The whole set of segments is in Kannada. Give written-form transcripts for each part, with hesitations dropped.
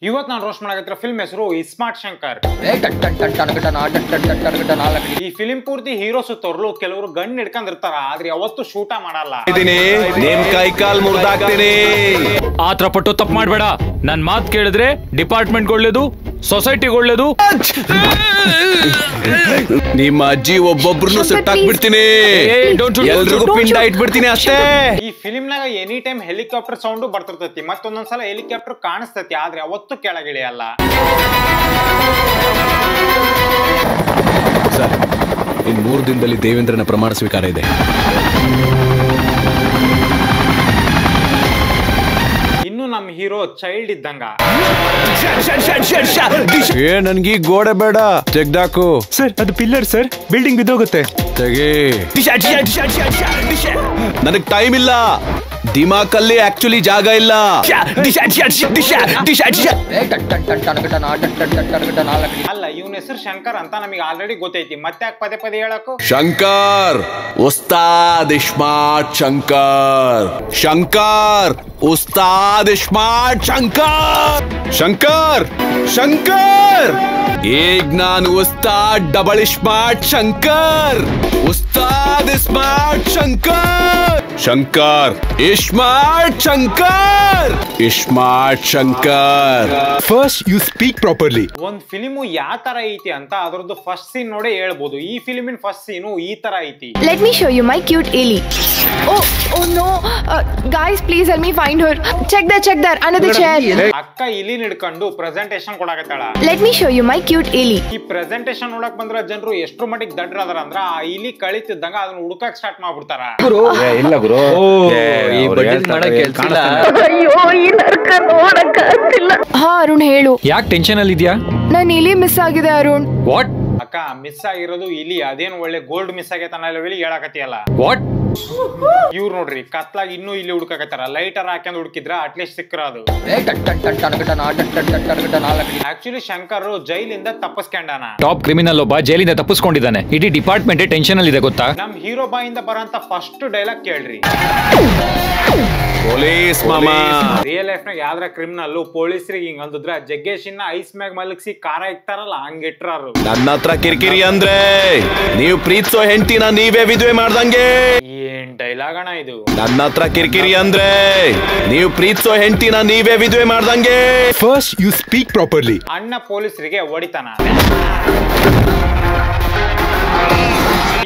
ಇವತ್ತು ನಾನು ರೋಸ್ಟ್ ಮಾಡಕತ್ತಿರೋ ಫಿಲ್ಮ್ ಹೆಸರು ಇಸ್ಮಾರ್ಟ್ ಶಂಕರ್. ಈ ಫಿಲ್ಮ್ ಪೂರ್ತಿ ಹೀರೋ ಸುತ್ತೋರ್ಲು ಕೆಲವರು ಗನ್ ಹಿಡ್ಕೊಂಡಿರ್ತಾರ, ಆದ್ರೆ ಯಾವತ್ತು ಶೂಟ ಮಾಡಲ್ಲ. ಕೈ ಕಾಲ್ ಮುರಿದಾಕ್ತೀನಿ. ಆತರ ಪಟ್ಟು ತಪ್ಪು ಮಾಡ್ಬೇಡ. ನನ್ ಮಾತ್ ಕೇಳಿದ್ರೆ ಡಿಪಾರ್ಟ್ಮೆಂಟ್ ಒಳ್ಳೇದು, ಸೊಸೈಟಿಗೆ ಒಳ್ಳೇದು. ನಿಮ್ಮ ಅಜ್ಜಿ ಒಬ್ಬೊಬ್ರು ಸೆಟ್ ಹಾಕ್ಬಿಡ್ತೀನಿ, ಎಲ್ರಿಗೂ ಪಿಂಡ ಇಟ್ಬಿಡ್ತೀನಿ ಅಷ್ಟೇ. ಈ ಫಿಲ್ಮ್ ನಾಗ ಎನಿ ಟೈಮ್ ಹೆಲಿಕಾಪ್ಟರ್ ಸೌಂಡ್ ಬರ್ತಿರ್ತೈತಿ, ಮತ್ತೊಂದೊಂದ್ಸಲ ಹೆಲಿಕಾಪ್ಟರ್ ಕಾಣಿಸ್ತೈತಿ, ಆದ್ರೆ ಅವತ್ತು ಕೆಳಗಿಳಿಯಲ್ಲ. ಸರ್, ಇನ್ 3 ದಿನದಲ್ಲಿ ದೇವೇಂದ್ರನ ಪ್ರಮಾಣ ಸ್ವೀಕಾರ ಇದೆ. ಇನ್ನು ನಮ್ ಹೀರೋ ಚೈಲ್ಡ್ ಇದ್ದಂಗ. ನನ್ಗೀ ಗೋಡೆ ಬೇಡ, ತೆಗ್ದಾಕು. ಸರ್, ಅದು ಪಿಲ್ಲರ್ ಸರ್, ಬಿಲ್ಡಿಂಗ್ ಬಿದ್ದೋಗುತ್ತೆ. ತೆಗಿ. ನನಗ್ ಟೈಮ್ ಇಲ್ಲ, ದಿಮಾಕಲ್ಲಿ ಆಕ್ಚುಲಿ ಜಾಗ ಇಲ್ಲ. ಅಲ್ಲ, ಇವನ ಹೆಸರು ಶಂಕರ್ ಅಂತ ನಮಗೆ ಆಲ್ರೆಡಿ ಗೊತ್ತೈತಿ, ಮತ್ತೆ ಯಾಕೆ ಪದೇ ಪದೇ ಹೇಳಕು? ಶಂಕರ್ ಉಸ್ತಾದ್ ಇಸ್ಮಾರ್ಟ್ ಶಂಕರ್. ಶಂಕರ್ ಉಸ್ತಾದ್ ಇಸ್ಮಾರ್ಟ್ ಶಂಕರ್. ಶಂಕರ್ ಶಂಕರ್ ಈಗ ನಾನು Ustaad double iSmart Shankar. Ustaad iSmart Shankar. Shankar iSmart Shankar. ISmart Shankar. First you speak properly. ಒಂದ್ ಫಿಲ್ಮು ಯಾವ ತರ ಐತಿ ಅಂತ ಅದ್ರದ್ದು ಫಸ್ಟ್ ಸೀನ್ ನೋಡೇ ಹೇಳ್ಬೋದು. ಈ ಫಿಲ್ಮಿನ ಫಸ್ಟ್ ಸೀನು ಈ ತರ ಐತಿ. Let me show you my cute Ellie. Oh no. Guys, please help me find her. Check there, another chair. ಅಕ್ಕ ಇಲಿ ಹಿಡ್ಕೊಂಡು ಪ್ರೆಸೆಂಟೇಶನ್ ಕೊಡಾಕತ್ತಾಳ. Let me show you my cute Ellie. ಈ ಪ್ರೆಸೆಂಟೇಶನ್ ನೋಡಕ್ ಬಂದ್ರ ಜನರು ಎಷ್ಟ್ರ ಮಟ್ಟಿಗೆ ದಡ್ರದಾರ ಅಂದ್ರ ಆ ಇಲಿ ಕಳಿತಿದ್ದಂಗ ಅದನ್ನ ಹುಡುಕಕ್ ಸ್ಟಾರ್ಟ್ ಮಾಡ್ಬಿಡ್ತಾರ. ಇಲ್ಲ ಗುರು, ಈ ಬಡ್ಡಿ ಮಾಡಕ್ ಕೆಲ್ಸಿಲ್ಲ. ಅಯ್ಯೋ, ಈ ನರಕ ನೋಡಕ್ ಆಗ್ತಿಲ್ಲ. ಹಾ ಅರುಣ್, ಹೇಳು. ಯಾಕೆ ಟೆನ್ಷನ್ ಅಲ್ಲಿ ಇದೆಯಾ? ನನ್ ಇಲಿ ಮಿಸ್ ಆಗಿದೆ ಅರುಣ್. ವಾಟ್? ಅಕ್ಕ, ಮಿಸ್ ಆಗಿರೋದು ಇಲಿ, ಅದೇನು ಒಳ್ಳೆ ಗೋಲ್ಡ್ ಮಿಸ್ ಆಗೈತನ ಹೇಳಕತ್ತಿಯಲ್ಲ. ವಾಟ್? ಇವ್ರು ನೋಡ್ರಿ, ಕತ್ಲಾಗ ಇನ್ನೂ ಇಲ್ಲಿ ಹುಡುಕಕತ್ತಾರ. ಲೈಟರ್ ಹಾಕ್ಯಂಡ್ ಹುಡುಕಿದ್ರ ಅಟ್ಲೀಸ್ಟ್ ಸಿಕ್ಕರದು. ಆಕ್ಚುಲಿ ಶಂಕರ್ ಜೈಲಿಂದ ತಪ್ಪಿಸ್ಕೊಂಡಾನ. ಟಾಪ್ ಕ್ರಿಮಿನಲ್ ಒಬ್ಬ ಜೈಲಿಂದ ತಪ್ಪಿಸ್ಕೊಂಡಿದ್ದಾನೆ. ಇಡೀ ಡಿಪಾರ್ಟ್ಮೆಂಟ್ ಟೆನ್ಷನ್ ಅಲ್ಲಿ ಇದೆ ಗೊತ್ತಾ? ನಮ್ ಹೀರೋ ಬಾಯಿಂದ ಬರೋಂತ ಫಸ್ಟ್ ಡೈಲಾಗ್ ಕೇಳ್ರಿ. ಪೊಲೀಸ್ ಮಾಮಾ. ರಿಯಲ್ ಲೈಫ್ ನಾಗ ಯಾವ್ದ್ರ ಕ್ರಿಮಿನಲ್ ಪೊಲೀಸರಿಗೆ ಹಿಂಗ್ ಅಂದ್ರ ಜಗ್ಗೇಶಿನ ಐಸ್ ಮ್ಯಾಗ್ ಮಲಗಿಸಿ ಕಾರ ಇಕ್ತಾರಲ್ಲ, ಹಂಗಿಟ್ರಾರು. ನನ್ನ ಹತ್ರ ಕಿರಿಕಿರಿ ಅಂದ್ರೆ ನೀವು ಪ್ರೀತಿಸೋ ಹೆಂಡತಿನ ನೀವೇ ವಿಧವೆ ಮಾಡ್ದಂಗೆ. ಏನ್ ಡೈಲಾಗ್ ಅಣ್ಣ ಇದು? ನನ್ನ ಹತ್ರ ಕಿರಿಕಿರಿ ಅಂದ್ರೆ ನೀವು ಪ್ರೀತಿಸೋ ಹೆಂಡತಿನ ನೀವೇ ವಿಧವೆ ಮಾಡ್ದಂಗೆ. First you speak properly. ಅಣ್ಣ ಪೊಲೀಸರಿಗೆ ಹೊಡಿತಾನ.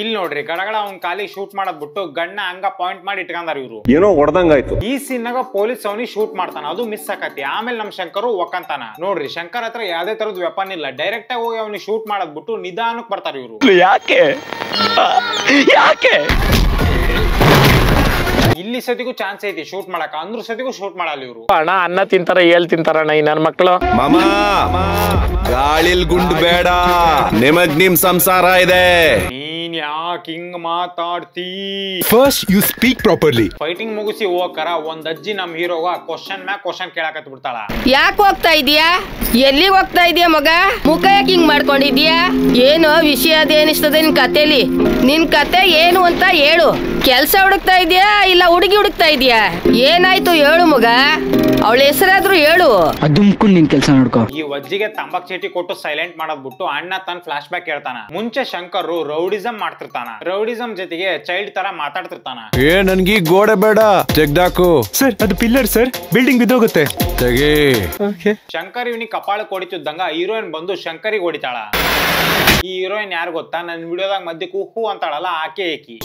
ಇಲ್ಲಿ ನೋಡ್ರಿ, ಗಡಗಡ ಅವ್ನ್ ಕಾಲಿಗೆ ಶೂಟ್ ಮಾಡದ್ ಬಿಟ್ಟು ಗಣ್ಣ ಹಂಗ ಪಾಯಿಂಟ್ ಮಾಡಿ ಇಟ್ಕೊಂಡಾರ ಇವ್ರು. ಏನೋ ಹೊಡೆದಂಗಾಯ್ತು. ಈ ಸೀನ್ನಾಗ ಪೊಲೀಸ್ ಅವನಿಗೆ ಶೂಟ್ ಮಾಡ್ತಾನ, ಅದು ಮಿಸ್ ಆಕತಿ. ಆಮೇಲೆ ನಮ್ ಶಂಕರು ಒಕ್ಕಂತಾನ. ನೋಡ್ರಿ, ಶಂಕರ್ ಹತ್ರ ಯಾವ್ದೇ ತರದ್ ವೆಪನ್ ಇಲ್ಲ, ಡೈರೆಕ್ಟ್ ಆಗಿ ಹೋಗಿ ಅವ್ನಿಗೆ ಶೂಟ್ ಮಾಡದ್ ಬಿಟ್ಟು ನಿಧಾನಕ್ ಬರ್ತಾರ ಇವ್ರು. ಯಾಕೆ? ಇಲ್ಲಿ ಸತಿಗೂ ಚಾನ್ಸ್ ಐತಿ ಶೂಟ್ ಮಾಡಕ, ಅಂದ್ರ ಸತಿಗೂ ಶೂಟ್ ಮಾಡಲ್ಲ ಇವ್ರು. ಅಣ್ಣ, ಅನ್ನ ತಿಂತಾರ, ಏಳ್ ತಿಂತಾರಣ್ಣ ಈ ನನ್ ಮಕ್ಳು. ಮಾಮಾ, ಗಾಳಿಲ್ ಗುಂಡ್ ಬೇಡ, ನಿಮಗ್ ನಿಮ್ ಸಂಸಾರ ಇದೆ. ನೀನ್ ಯಾಕೆ ಹಿಂಗ್ ಮಾತಾಡ್ತೀ? First you speak properly. Fighting ಮುಗಿಸಿ ಹೋಗಕರ ಒಂದ್ ಅಜ್ಜಿ ನಮ್ ಹೀರೋಗ ಕ್ವಶನ್ ಮ್ಯಾಗ್ ಕ್ವಶನ್ ಕೇಳಕತ್ ಬಿಡ್ತಾಳ. ಯಾಕೆ ಹೋಗ್ತಾ ಇದೀಯಾ? ಎಲ್ಲಿಗೆ ಹೋಗ್ತಾ ಇದೀಯ ಮಗ? ಮುಖ ಯಾಕೆ ಹಿಂಗ್ ಮಾಡ್ಕೊಂಡಿದ್ಯಾ? ಏನು ವಿಷಯ ಅದೇನಿಸ್ತದೆ ನಿನ್ ಕತೆಲಿ? ನಿನ್ ಕತೆ ಏನು ಅಂತ ಹೇಳು. ಕೆಲ್ಸ ಹುಡುಕ್ತಾ ಇದೀಯಾ ಇಲ್ಲ ಹುಡುಗಿ ಹುಡುಕ್ತಾ ಇದೀಯಾ? ಏನಾಯ್ತು ಹೇಳು ಮಗ, ಅವಳ ಹೆಸರಾದ್ರೂ ಹೇಳು. ಅದುಮ್ಕು ನಿನ್ ಕೆಲ್ಸ ನೋಡ್ಕೋ. ಈ ಅಜ್ಜಿಗೆ ತಂಬಾಕ್ ಚೀಟಿ ಕೊಟ್ಟು ಸೈಲೆಂಟ್ ಮಾಡೋದ್ ಬಿಟ್ಟು ಅಣ್ಣ ತನ್ನ ಫ್ಲಾಶ್ ಬ್ಯಾಕ್ ಹೇಳ್ತಾನ. ಮುಂಚೆ ಶಂಕರ್ ರೌಡಿಸಂ ಮಾಡ್ತಿರ್ತಾನ, ರೌಡಿಸಂ ಜೊತೆಗೆ ಚೈಲ್ಡ್ ತರ ಮಾತಾಡ್ತಿರ್ತಾನ. ನನ್ಗೀ ಗೋಡೆ ಬೇಡ, ತೆಗ್ದಾಕು. ಸರ್, ಅದು ಪಿಲ್ಲರ್ ಸರ್, ಬಿಲ್ಡಿಂಗ್ ಬಿದ್ದೋಗುತ್ತೆ. ತೆಗಿ. ಶಂಕರ್ ಇವನಿಗೆ ಕಪಾಳಕ್ಕೆ ಹೊಡಿತಿದ್ದಂಗ ಹೀರೋಯಿನ್ ಬಂದು ಶಂಕರಿಗೆ ಹೊಡಿತಾಳ. ಈ ಹೀರೋಯಿನ್ ಯಾರು ಗೊತ್ತಾ? ನನ್ ವಿಡಿಯೋದಾಗ ಮಧ್ಯೆ ಹೂ ಅಂತಾಳಲ್ಲ, ಆಕೆ ಏಕಿ.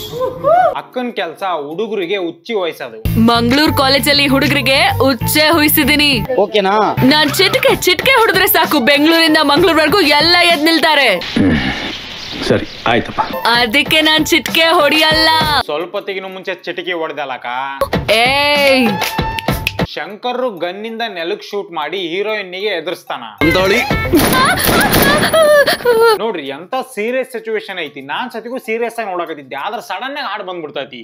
ಅಕ್ಕನ್ ಕೆಲ್ಸ ಹುಡುಗರಿಗೆ ಉಚ್ಚಿ ವಹಿಸೋದು. ಮಂಗಳೂರು ಕಾಲೇಜಲ್ಲಿ ಹುಡುಗರಿಗೆ ಉಚ್ಚೆ ಹುಯಿಸಿದೀನಿ. ಓಕೆನಾ? ನಾನ್ ಚಿಟ್ಕೆ ಹೊಡೆದ್ರೆ ಸಾಕು, ಬೆಂಗಳೂರಿಂದ ಮಂಗಳೂರ್ವರೆಗೂ ಎಲ್ಲ ಎದ್ ನಿಲ್ತಾರೆ. ಸರಿ, ಆಯ್ತಪ್ಪ. ಅದಕ್ಕೆ ನಾನ್ ಚಿಟ್ಕೆ ಹೊಡಿಯಲ್ಲ. ಸ್ವಲ್ಪ ಹೊತ್ತಿಗಿನ ಮುಂಚೆ ಚಿಟಿಕೆ ಹೊಡೆದಲ್ಲಕ. ಏಯ್, ಶಂಕರ್ ಗನ್ನಿಂದ ನೆಲಕ್ ಶೂಟ್ ಮಾಡಿ ಹೀರೋಯಿನ್ನಿಗೆ ಎದುರಿಸ್ತಾನ. ನೋಡ್ರಿ, ಎಂತ ಸೀರಿಯಸ್ ಸಿಚುವೇಶನ್ ಐತಿ. ನಾನ್ ಸತಿಗೂ ಸೀರಿಯಸ್ ಆಗಿ ನೋಡಕತ್ತಿದ್ದೆ, ಆದ್ರ ಸಡನ್ ಆಗಿ ಹಾಡ್ ಬಂದ್ಬಿಡ್ತೈತಿ.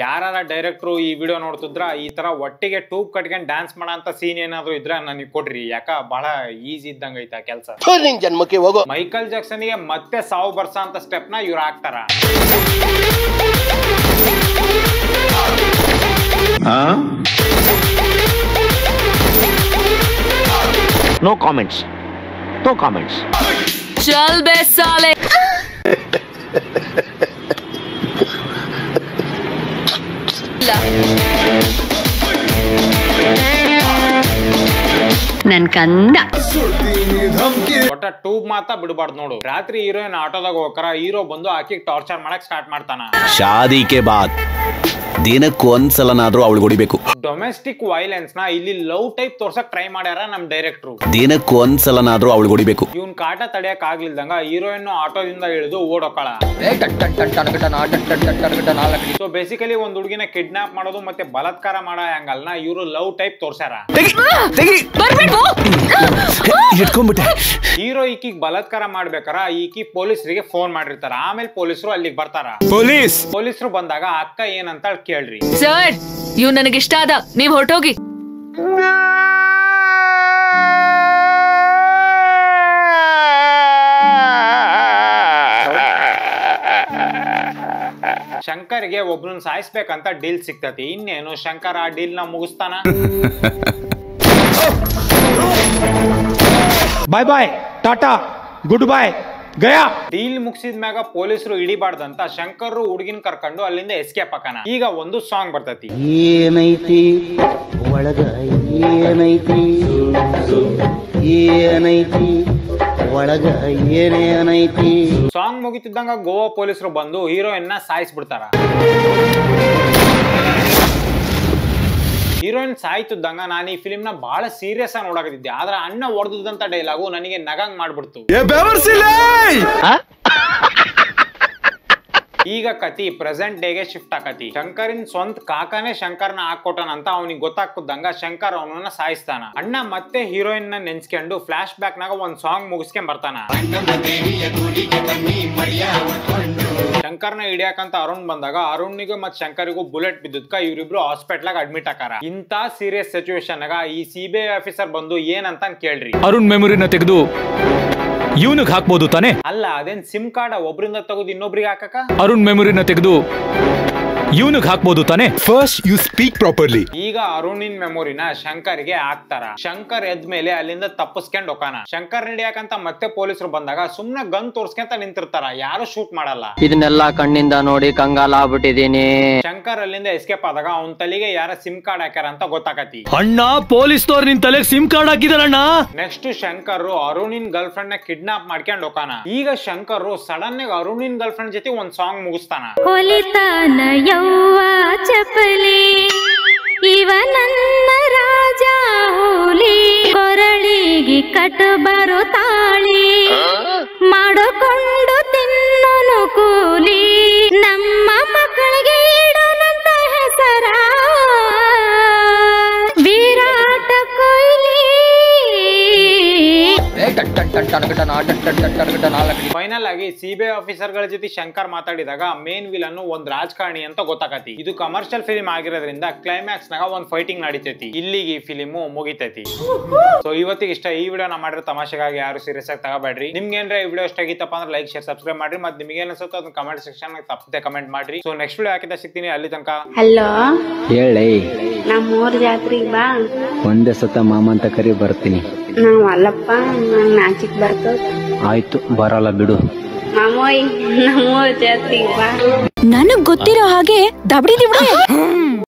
ಯಾರ ಡೈರೆಕ್ಟ್ರು ಈ ವಿಡಿಯೋ ನೋಡ್ತಿದ್ರ ಈ ತರ ಒಟ್ಟಿಗೆ ಟೂಬ್ ಕಟ್ಕೊಂಡ್ ಡ್ಯಾನ್ಸ್ ಮಾಡೋ ಸೀನ್ ಏನಾದ್ರು ಇದ್ರ ನನಗೆ ಕೊಡ್ರಿ, ಯಾಕ ಬಹಳ ಈಸಿ ಇದ್ದಂಗ ಐತ ಕೆಲಸ. ಜನ್ಮಕ್ಕೆ ಹೋಗೋ. ಮೈಕಲ್ ಜಾಕ್ಸನ್ ಗೆ ಮತ್ತೆ ಸಾವು ಬರ್ಸ ಅಂತ ಸ್ಟೆಪ್ ನ ಇವ್ರು ಹಾಕ್ತಾರ. Comments no comments. ಚಲ್ ಬೇ ಸಾಲೆ. ನನ್ ಕಂದ ಒಟ್ಟ ಟ್ಯೂಬ್ ಮಾತಾ ಬಿಡಬಾರ್ದು ನೋಡು. ರಾತ್ರಿ ಹೀರೋಯಿನ್ ಆಟೋದಾಗ ಹೋಗ್ತಾರ, ಹೀರೋ ಬಂದು ಆಕಿಗೆ ಟಾರ್ಚರ್ ಮಾಡಕ್ ಸ್ಟಾರ್ಟ್ ಮಾಡ್ತಾನ. ಶಾದಿ ಕೆ ಬಾದ್ ದಿನಕ್ಕೆ ಒಂದ್ಸಲನಾದ್ರೂ ಅವಳು ಹೊಡಿಬೇಕು. ಡೊಮೆಸ್ಟಿಕ್ ವೈಲೆನ್ಸ್ ನ ಇಲ್ಲಿ ಲವ್ ಟೈಪ್ ತೋರ್ಸಕ್ ಟ್ರೈ ಮಾಡ್ಯಾರ ನಮ್ ಡೈರೆಕ್ಟ್ರು. ದಿನಕ್ಕೆ ಒಂದ್ಸಲನಾದ್ರೂ ಅವಳು ಹೊಡಿಬೇಕು. ಇವ್ನ್ ಕಾಟ ತಡೆಯಕ್ ಆಗ್ಲಿಲ್ದಂಗ ಹೀರೋಯಿನ್ ಆಟೋದಿಂದ ಇಳಿದು ಓಡೋಕಳ. ಸೊ ಬೇಸಿಕಲಿ ಒಂದ್ ಹುಡುಗಿನ ಕಿಡ್ನಾಪ್ ಮಾಡೋದು ಮತ್ತೆ ಬಲಾತ್ಕಾರ ಮಾಡೋ ಆಂಗಲ್ ನ ಇವ್ರು ಲವ್ ಟೈಪ್ ತೋರ್ಸ್ಯಾರ. ಹೀರೋ ಈಕಿಗ್ ಬಲಾತ್ಕಾರ ಮಾಡ್ಬೇಕಾರ ಈಕಿ ಪೊಲೀಸರಿಗೆ ಫೋನ್ ಮಾಡಿರ್ತಾರ. ಆಮೇಲೆ ಪೊಲೀಸರು ಅಲ್ಲಿಗೆ ಬರ್ತಾರ. ಪೊಲೀಸರು ಬಂದಾಗ ಅಕ್ಕ ಏನಂತ ಕೇಳ್ರಿ. ಸರ್ ಇವ್ ನನಗಿಷ್ಟ ಆದ, ನೀವ್ ಹೊರಟೋಗಿ. ಶಂಕರ್ಗೆ ಒಬ್ರನ್ನ ಸಾಯಿಸ್ಬೇಕಂತ ಡೀಲ್ ಸಿಗ್ತತಿ. ಇನ್ನೇನು ಶಂಕರ್ ಆ ಡೀಲ್ ನ ಮುಗಿಸ್ತಾನ. ಬಾಯ್ ಬಾಯ್ ಟಾಟಾ ಗುಡ್ ಬಾಯ್ ಗಯಾ. ಡೀಲ್ ಮುಗಿಸಿದ್ಮ್ಯಾಗ ಪೊಲೀಸರು ಹಿಡಿಬಾರ್ದಂತ ಶಂಕರ್ ಹುಡುಗಿನ ಕರ್ಕೊಂಡು ಅಲ್ಲಿಂದ ಎಸ್ಕೇಪ್ ಹಾಕನ. ಈಗ ಒಂದು ಸಾಂಗ್ ಬರ್ತತಿ. ಏನೈತಿ ಒಳಗ ಏನೈತಿ ಏನೈತಿ ಒಳಗ ಏನೇನೈತಿ. ಸಾಂಗ್ ಮುಗಿತಿದ್ದಂಗ ಗೋವಾ ಪೊಲೀಸರು ಬಂದು ಹೀರೋಯಿನ್ ನ ಸಾಯಿಸ್ಬಿಡ್ತಾರ. ಹೀರೋಯಿನ್ ಸಾಯ್ತಿದ್ದಂಗ ನಾನು ಈ ಫಿಲ್ಮ್ ನ ಬಹಳ ಸೀರಿಯಸ್ ಆಗಿ ನೋಡಕತ್ತಿದ್ದೆ. ಆದ್ರೆ ಅಣ್ಣ ಹೊಡೆದಂತ ಡೈಲಾಗು ನನಗೆ ನಗಂಗ್ ಮಾಡ್ಬಿಡ್ತು. ಈಗ ಕತಿ ಪ್ರೆಸೆಂಟ್ ಡೇಗೆ ಶಿಫ್ಟ್ ಆಕತಿ. ಶಂಕರಿನ್ ಸ್ವಂತ ಕಾಕಾನೇ ಶಂಕರ್ನ ಹಾಕೊಟ್ಟನಂತ ಅವನಿಗೆ ಗೊತ್ತಾಗ್ತಿದ್ದಂಗ ಶಂಕರ್ ಅವನನ್ನ ಸಾಯಿಸ್ತಾನ. ಅಣ್ಣ ಮತ್ತೆ ಹೀರೋಯಿನ್ ನ ನೆನ್ಸ್ಕೊಂಡು ಫ್ಲಾಶ್ ಬ್ಯಾಕ್ ನಾಗ ಒಂದ್ ಸಾಂಗ್ ಮುಗಿಸ್ಕೊಂಡ್ ಬರ್ತಾನ. ಶಂಕರ್ನ ಹಿಡಿಯಾಕಂತ ಅರುಣ್ ಬಂದಾಗ ಅರುಣ್ನಿಗೂ ಮತ್ ಶಂಕರಿಗೂ ಬುಲೆಟ್ ಬಿದ್ದದ್ಕ ಇವ್ರಿಬ್ರು ಹಾಸ್ಪಿಟಲ್ ಅಡ್ಮಿಟ್ ಆಕಾರ. ಇಂತ ಸೀರಿಯಸ್ ಸಿಚುವೇಶನ್ ನಾಗ ಈ ಸಿಬಿಐ ಆಫೀಸರ್ ಬಂದು ಏನಂತ ಕೇಳ್ರಿ. ಅರುಣ್ ಮೆಮೊರಿನ ತೆಗೆದು ಇವನಿಗೆ ಹಾಕ್ಬೋದು ತಾನೆ? ಅಲ್ಲ, ಅದೇನ್ ಸಿಮ್ ಕಾರ್ಡ್ ಒಬ್ರಿಂದ ತಗೋದು ಇನ್ನೊಬ್ರಿಗೆ ಹಾಕಕ? ಅರುಣ್ ಮೆಮೊರಿನ ತೆಗೆದು ಇವನಿಗೆ ಹಾಕ್ಬೋದು ತಾನೆ? First you speak properly. ಈಗ ಅರುಣಿನ್ ಮೆಮೊರಿನ ಶಂಕರ್ಗೆ ಹಾಕ್ತಾರ. ಶಂಕರ್ ಎದ್ಮೇಲೆ ಅಲ್ಲಿಂದ ತಪ್ಪಿಸ್ಕೊಂಡ್ ಹೋಗಾನ. ಶಂಕರ್ ಹಿಡಿಯಾಕಂತ ಮತ್ತೆ ಪೊಲೀಸರು ಬಂದಾಗ ಸುಮ್ನೆ ಗನ್ ತೋರ್ಸ್ಕೊಂತ ನಿಂತಿರ್ತಾರ, ಯಾರು ಶೂಟ್ ಮಾಡಲ್ಲ. ಇದನ್ನೆಲ್ಲ ಕಣ್ಣಿಂದ ನೋಡಿ ಕಂಗಾಲ ಆಗ್ಬಿಟ್ಟಿದೀನಿ. ಶಂಕರ್ ಅಲ್ಲಿಂದ ಎಸ್ಕೇಪ್ ಆದಾಗ ಅವನ್ ತಲೆಗೆ ಯಾರ ಸಿಮ್ ಕಾರ್ಡ್ ಹಾಕ್ಯಾರ ಅಂತ ಗೊತ್ತಾಗತಿ. ಅಣ್ಣ ಪೊಲೀಸ್ನವ್ರು ನಿನ್ ತಲೆಗೆ ಸಿಮ್ ಕಾರ್ಡ್ ಹಾಕಿದಾರಣ್ಣ. ನೆಕ್ಸ್ಟ್ ಶಂಕರ್ ಅರುಣಿನ್ ಗರ್ಲ್ ಫ್ರೆಂಡ್ ನ ಕಿಡ್ನಾಪ್ ಮಾಡ್ಕೊಂಡ್ ಹೋಗಾನ. ಈಗ ಶಂಕರ್ ಸಡನ್ ಆಗಿ ಅರುಣಿನ್ ಗರ್ಲ್ ಫ್ರೆಂಡ್ ಜೊತೆ ಒಂದ್ ಸಾಂಗ್ ಮುಗಿಸ್ತಾನ. ಚಪಲಿ ಇವ ನನ್ನ ರಾಜ ಹೋಲಿ ಕೊರಳಿಗೆ ಕಟ ಬರೋ ತಾಳಿ ಮಾಡಿಕೊಂಡು ತಿನ್ನೋನು ಕೂಲಿ ನಮ್ಮ ಮಕ್ಕಳಿಗೆ ಇಡೋನಂತ ಹೆಸರ ವಿರಾಟ ಕೊಹ್ಲಿ. ಫೈನಲ್ ಆಗಿ ಸಿಬಿಐ ಆಫೀಸರ್ ಗಳ ಜೊತೆ ಶಂಕರ್ ಮಾತಾಡಿದಾಗ ಮೇನ್ ವಿಲನ್ ಒಂದ್ ರಾಜಕಾರಣಿ ಅಂತ ಗೊತ್ತಾಗತಿ. ಇದು ಕಮರ್ಷಿಯಲ್ ಫಿಲ್ಮ್ ಆಗಿರೋದ್ರಿಂದ ಕ್ಲೈಮ್ಯಾಕ್ಸ್ ನಾಗ ಒಂದ್ ಫೈಟಿಂಗ್ ನಡೀತೈತಿ. ಇಲ್ಲಿಗೆ ಈ ಫಿಲ್ಮ್ ಮುಗಿತೈತಿ. ಸೊ ಇವತ್ತಿಗೆ ಇಷ್ಟ. ಈ ವಿಡಿಯೋ ನಾ ಮಾಡಿರೋ ತಮಾಷೆಗಾಗಿ ಯಾರು ಸೀರಿಯಸ್ ಆಗಿ ತಗೋಬೇಡ್ರಿ. ನಿಮ್ಗೆ ಏನ್ರ ಈ ವಿಡಿಯೋ ಇಷ್ಟ ಆಗಿತ್ತಪ್ಪ ಅಂದ್ರೆ ಲೈಕ್ ಶೇರ್ ಸಬ್ಸ್ಕ್ರೈಬ್ ಮಾಡ್ರಿ. ಮತ್ತೆ ನಿಮ್ಗೆ ಏನಿಸುತ್ತೋ ಅದನ್ನ ಕಮೆಂಟ್ ಸೆಕ್ಷನ್ ತಪ್ಪದೆ ಕಮೆಂಟ್ ಮಾಡ್ರಿ. ಸೊ ನೆಕ್ಸ್ಟ್ ವಿಡಿಯೋ ಹಾಕಿದ ಸಿಗ್ತೀನಿ. ಅಲ್ಲಿ ತನಕ ಹಲೋ ಹೇಳಿ, ನಮ್ಮೂರ್ ಜಾತ್ರೆಗೆ ಬಾ. ಒಂದೇ ಸತ ಮಾಮ ಅಂತ ಕರಿ ಬರ್ತೀನಿ. ನಾವ್ ಅಲ್ಲಪ್ಪ, ನಂಗ್ ನಾಚಿಕ್ ಬರ್ತದ. ಆಯ್ತು ಬರಲ್ಲ ಬಿಡು. ಮಾಮೋಯ್ ನಮ್ಮೂರ್ ಜಾತ್ರೆಗೆ ಬಾ. ನನಗ್ ಗೊತ್ತಿರೋ ಹಾಗೆ ದಬಡಿ ದಿಬಡಿ